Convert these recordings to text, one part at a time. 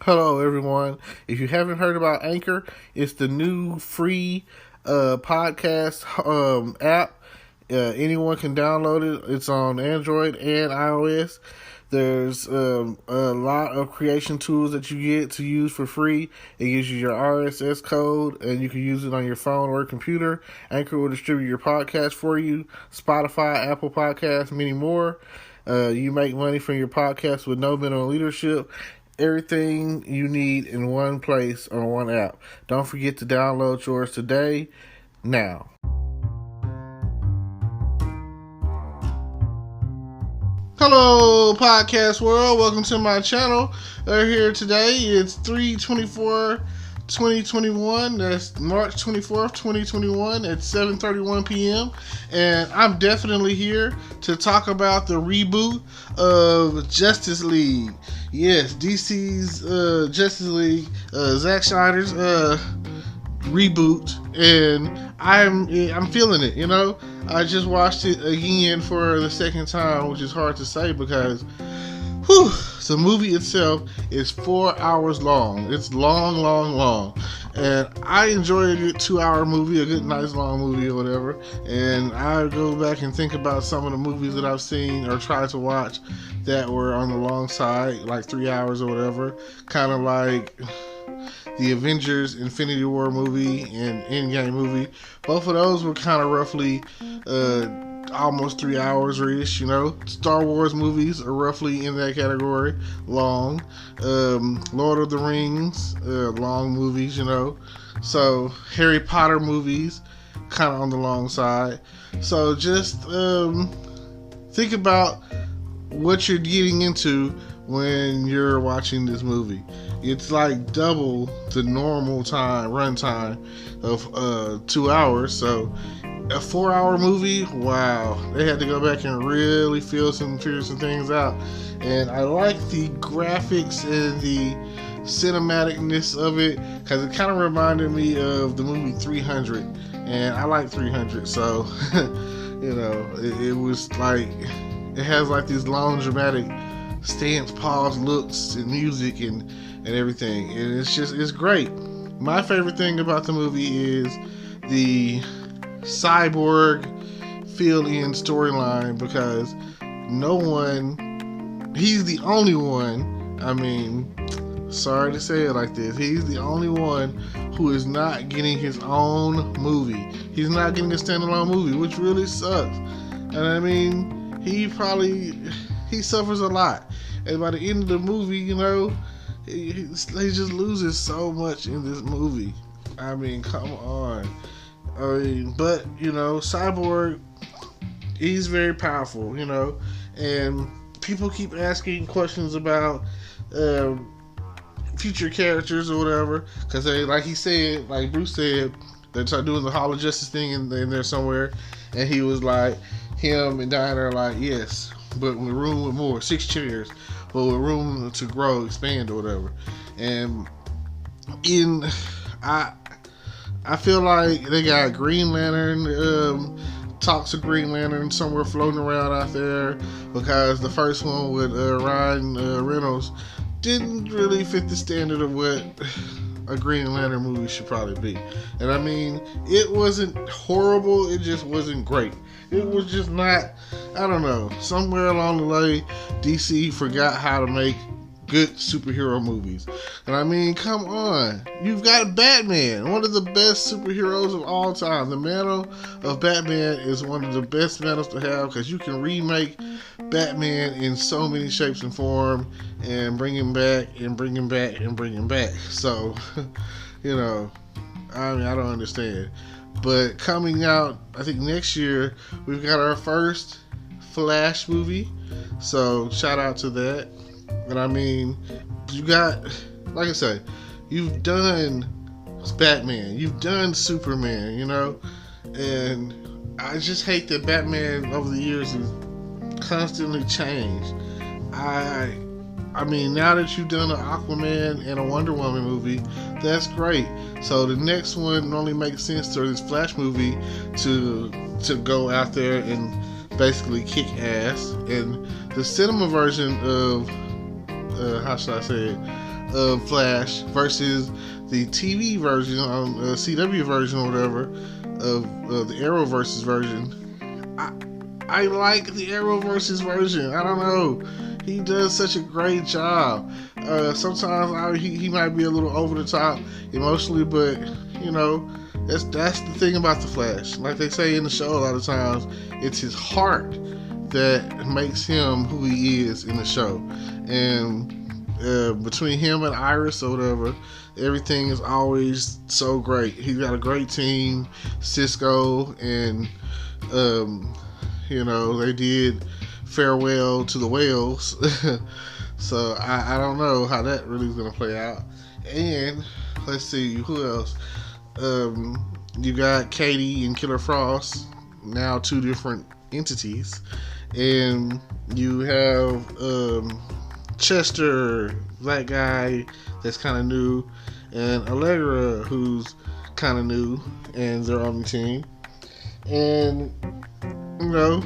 Hello, everyone. If you haven't heard about Anchor, it's the new free podcast app. Anyone can download it. It's on Android and iOS. There's a lot of creation tools that you get to use for free. It gives you your RSS code, and you can use it on your phone or computer. Anchor will distribute your podcast for you. Spotify, Apple Podcasts, many more. You make money from your podcast with no minimum leadership. Everything you need in one place on one app. Don't forget to download yours today, now. Hello, podcast world. Welcome to my channel. Here today, it's 3/24/2021. That's March 24th, 2021 at 7:31 p.m. And I'm definitely here to talk about the reboot of Justice League. Yes, DC's Justice League, Zack Snyder's reboot, and I'm feeling it. You know, I just watched it again for the second time, which is hard to say because the movie itself is 4 hours long. It's long, and I enjoyed it. 2-hour movie, a good, nice, long movie or whatever. And I go back and think about some of the movies that I've seen or tried to watch that were on the long side, like 3 hours or whatever, kind of like the Avengers Infinity War movie and Endgame movie. Both of those were kind of roughly almost 3 hours or ish, you know. Star Wars movies are roughly in that category, long. Lord of the Rings, long movies, you know. So Harry Potter movies, kind of on the long side. So just think about what you're getting into when you're watching this movie. It's like double the normal runtime of 2 hours. So a 4-hour movie, wow, they had to go back and really figure some things out. And I like the graphics and the cinematicness of it, because it kind of reminded me of the movie 300, and I like 300, so you know, it was like, it has like these long dramatic stance, pause, looks, and music and everything, and it's great. My favorite thing about the movie is the cyborg fill-in storyline, because he's the only one, I mean, sorry to say it like this, he's the only one who is not getting his own movie. He's not getting a standalone movie, which really sucks. And I mean, he suffers a lot. And by the end of the movie, you know, he just loses so much in this movie. I mean, come on. I mean, but, you know, Cyborg, he's very powerful, you know, and people keep asking questions about future characters or whatever, because they, like he said, like Bruce said, they're doing the Hall of Justice thing in there somewhere, and he was like, him and Diana are like, yes, but with room with more, 6 chairs, but with room to grow, expand or whatever. And I feel like they got Green Lantern, talks of Green Lantern somewhere floating around out there, because the first one with Ryan Reynolds didn't really fit the standard of what a Green Lantern movie should probably be. And I mean, it wasn't horrible, it just wasn't great. It was just not, I don't know, somewhere along the way, DC forgot how to make good superhero movies. And I mean, come on, you've got Batman, one of the best superheroes of all time. The mantle of Batman is one of the best mantles to have, because you can remake Batman in so many shapes and form, and bring him back and bring him back and bring him back. So, you know, I mean, I don't understand. But coming out, I think next year, we've got our first Flash movie, so shout out to that. And I mean, you got, like I said, you've done Batman, you've done Superman, you know, and I just hate that Batman over the years has constantly changed. I mean, now that you've done an Aquaman and a Wonder Woman movie, that's great. So the next one only makes sense for this Flash movie to go out there and basically kick ass. And the cinema version of how should I say it, of Flash versus the TV version on CW version or whatever of the Arrowverse version. I like the Arrowverse version. I don't know. He does such a great job. Sometimes he might be a little over the top emotionally, but you know, that's the thing about the Flash. Like they say in the show a lot of times, it's his heart that makes him who he is in the show. And between him and Iris or whatever, everything is always so great. He's got a great team, Cisco, and you know, they did Farewell to the Whales. So I don't know how that really is going to play out. And let's see, who else? You got Katie and Killer Frost, now two different entities. And you have Chester, that guy that's kind of new, and Allegra, who's kind of new, and they're on the team. And you know,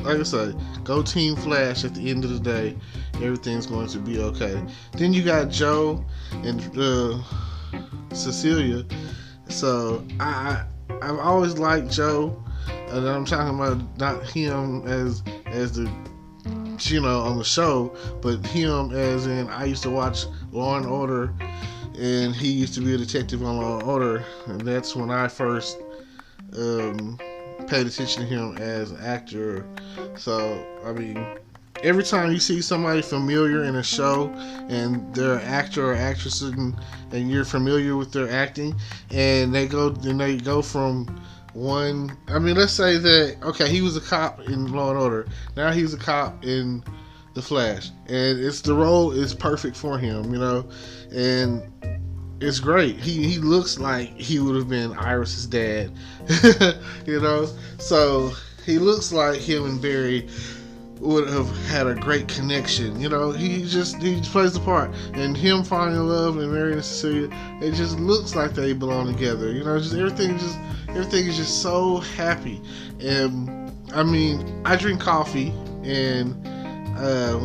like I said, go Team Flash. At the end of the day, everything's going to be okay. Then you got Joe and Cecilia. So I've always liked Joe, and I'm talking about not him as the, you know, on the show, but him as in, I used to watch Law and Order, and he used to be a detective on Law and Order, and that's when I first paid attention to him as an actor. So I mean, every time you see somebody familiar in a show and they're an actor or actress, and you're familiar with their acting, and they go from one, I mean, let's say that, okay, he was a cop in Law and Order, now he's a cop in The Flash, and the role is perfect for him, you know, and it's great. He looks like he would have been Iris's dad, you know, so he looks like him and Barry would have had a great connection, you know. He plays the part, and him falling in love and marrying Cecilia, it just looks like they belong together, you know. Just everything is just so happy. And I mean, I drink coffee, and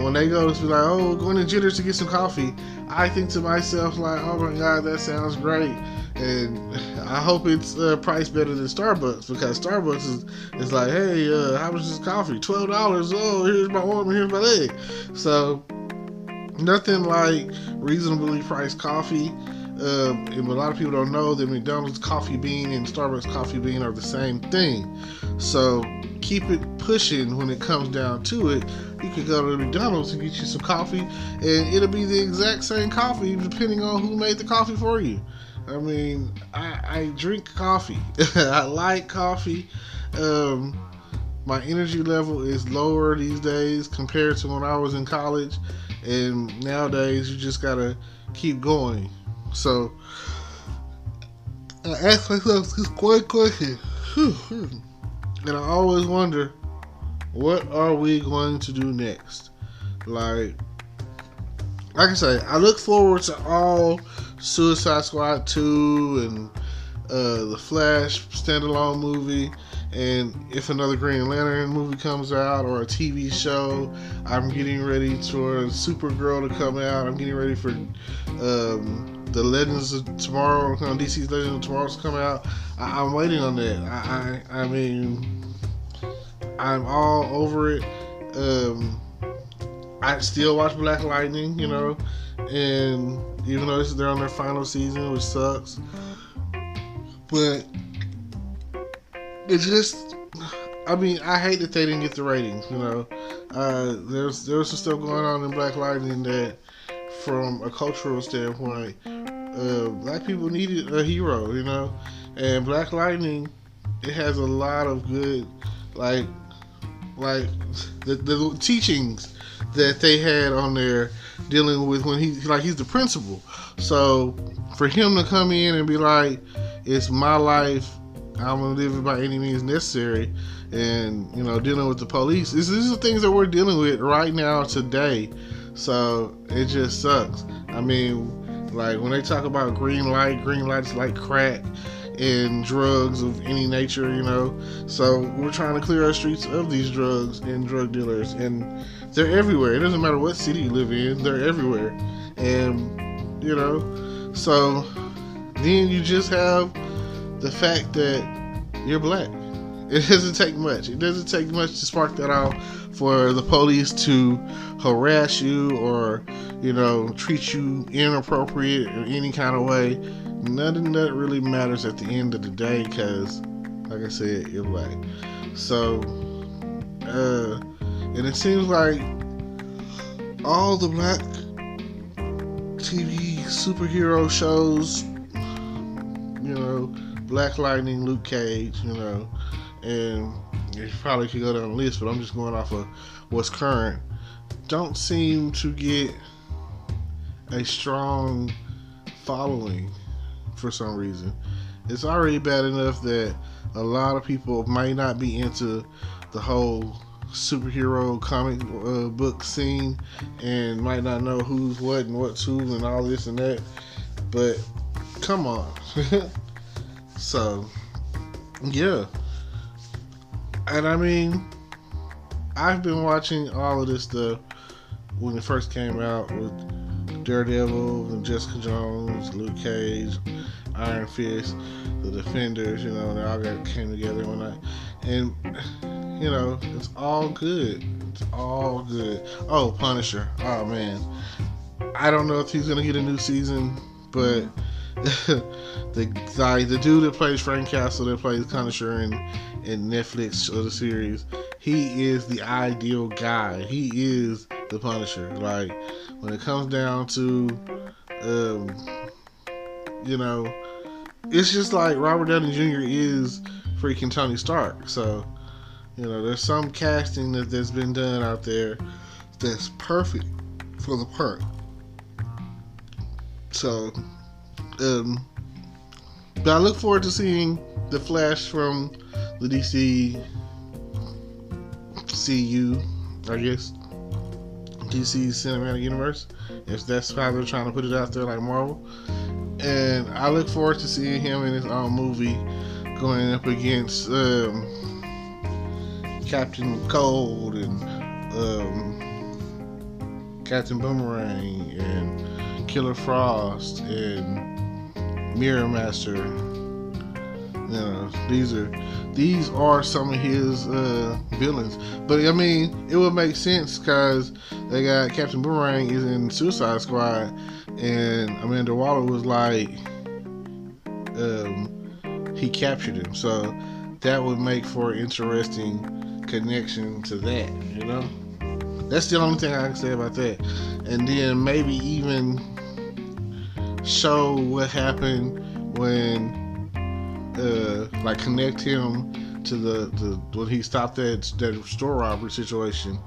when they go to be like, oh, we're going to Jitter's to get some coffee, I think to myself like, oh my God, that sounds great. And I hope it's priced better than Starbucks, because Starbucks is like, hey, how much is coffee? $12. Oh, here's my arm, here's my leg. So nothing like reasonably priced coffee. And a lot of people don't know that McDonald's coffee bean and Starbucks coffee bean are the same thing. So keep it pushing when it comes down to it. You can go to McDonald's and get you some coffee, and it'll be the exact same coffee depending on who made the coffee for you. I mean, I drink coffee. I like coffee. My energy level is lower these days compared to when I was in college, and nowadays you just gotta keep going. So I ask myself this quick question, and I always wonder, what are we going to do next? Like I say, I look forward to all Suicide Squad 2 and the Flash standalone movie, and if another Green Lantern movie comes out or a TV show. I'm getting ready for Supergirl to come out. I'm getting ready for the Legends of Tomorrow, DC's Legends of Tomorrow to come out. I'm waiting on that. I mean, I'm all over it. I still watch Black Lightning, you know, and even though they're on their final season, which sucks, but it's just, I mean, I hate that they didn't get the ratings, you know. There's some stuff going on in Black Lightning that, from a cultural standpoint, black people needed a hero, you know, and Black Lightning, it has a lot of good, like the teachings that they had on there dealing with when he's the principal. So for him to come in and be like, it's my life, I'm gonna live it by any means necessary, and you know, dealing with the police, these are things that we're dealing with right now today. So it just sucks. I mean, like when they talk about green light is like crack and drugs of any nature, you know. So we're trying to clear our streets of these drugs and drug dealers, and they're everywhere. It doesn't matter what city you live in, they're everywhere. And, you know, so then you just have the fact that you're black. It doesn't take much. It doesn't take much to spark that off for the police to harass you or, you know, treat you inappropriate in any kind of way. None of that really matters at the end of the day because, like I said, you're black. So, and it seems like all the black TV superhero shows, you know, Black Lightning, Luke Cage, you know, and you probably could go down the list, but I'm just going off of what's current, don't seem to get a strong following for some reason. It's already bad enough that a lot of people might not be into the whole superhero comic book scene and might not know who's what and what's who and all this and that, but come on. So yeah, and I mean, I've been watching all of this stuff when it first came out with Daredevil and Jessica Jones, Luke Cage, Iron Fist, the Defenders, you know, they all came together one night. And, you know, it's all good. It's all good. Oh, Punisher. Oh, man. I don't know if he's going to get a new season, but the dude that plays Frank Castle, that plays Punisher in Netflix or the series, he is the ideal guy. He is the Punisher. Like, when it comes down to, you know, it's just like Robert Downey Jr. is freaking Tony Stark. So, you know, there's some casting that's been done out there that's perfect for the part. So, but I look forward to seeing the Flash from the DC CU, I guess, DC Cinematic Universe, if that's how they're trying to put it out there, like Marvel. And I look forward to seeing him in his own movie going up against Captain Cold and Captain Boomerang and Killer Frost and Mirror Master. You know, these are some of his villains. But I mean, it would make sense because they got Captain Boomerang is in Suicide Squad, and Amanda Waller was like, he captured him, so that would make for an interesting connection to that. You know, that's the only thing I can say about that. And then maybe even show what happened when. Like connect him to the when he stopped that store robbery situation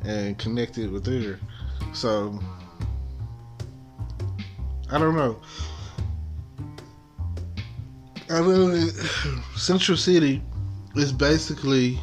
and connect it with there. So I don't know. I know that Central City is basically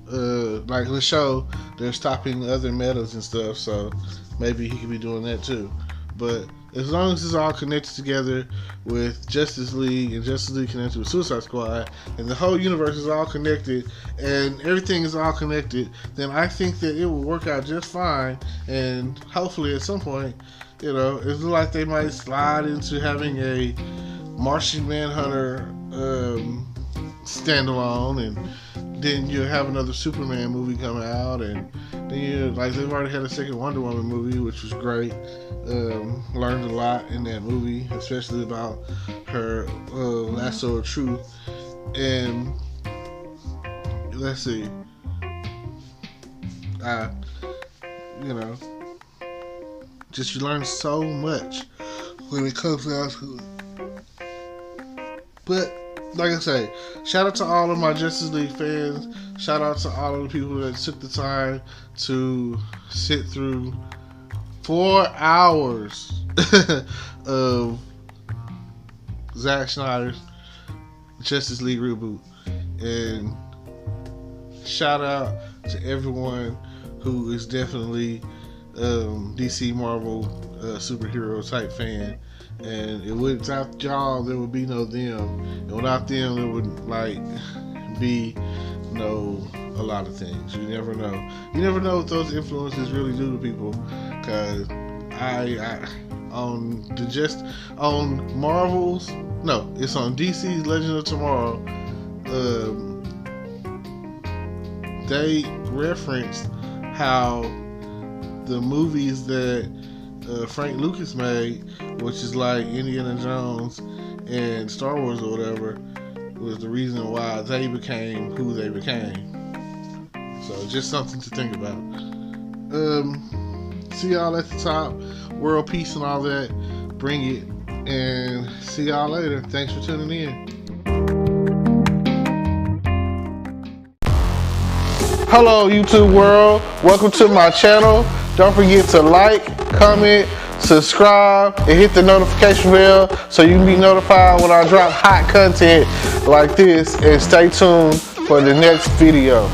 like in the show they're stopping other metas and stuff, so maybe he could be doing that too. But as long as it's all connected together with Justice League and Justice League connected with Suicide Squad and the whole universe is all connected and everything is all connected, then I think that it will work out just fine. And hopefully at some point, you know, it looks like they might slide into having a Martian Manhunter standalone, and then you'll have another Superman movie come out, and then you like they've already had a second Wonder Woman movie, which was great. Learned a lot in that movie, especially about her lasso of truth. And let's see, you know, just you learn so much when it comes down to it. But like I say, shout out to all of my Justice League fans. Shout out to all of the people that took the time to sit through 4 hours of Zack Snyder's Justice League Reboot. And shout out to everyone who is definitely DC Marvel superhero type fan. And without y'all, there would be no them. And without them, there would like be no a lot of things. You never know. You never know what those influences really do to people. Cause I on Marvel's, no, it's on DC's Legend of Tomorrow. They referenced how the movies that Frank Lucas made, which is like Indiana Jones and Star Wars or whatever, was the reason why they became who they became. So just something to think about. See y'all at the top. World peace and all that. Bring it. And see y'all later. Thanks for tuning in. Hello YouTube world. Welcome to my channel. Don't forget to like, comment, subscribe, and hit the notification bell so you can be notified when I drop hot content like this, and stay tuned for the next video.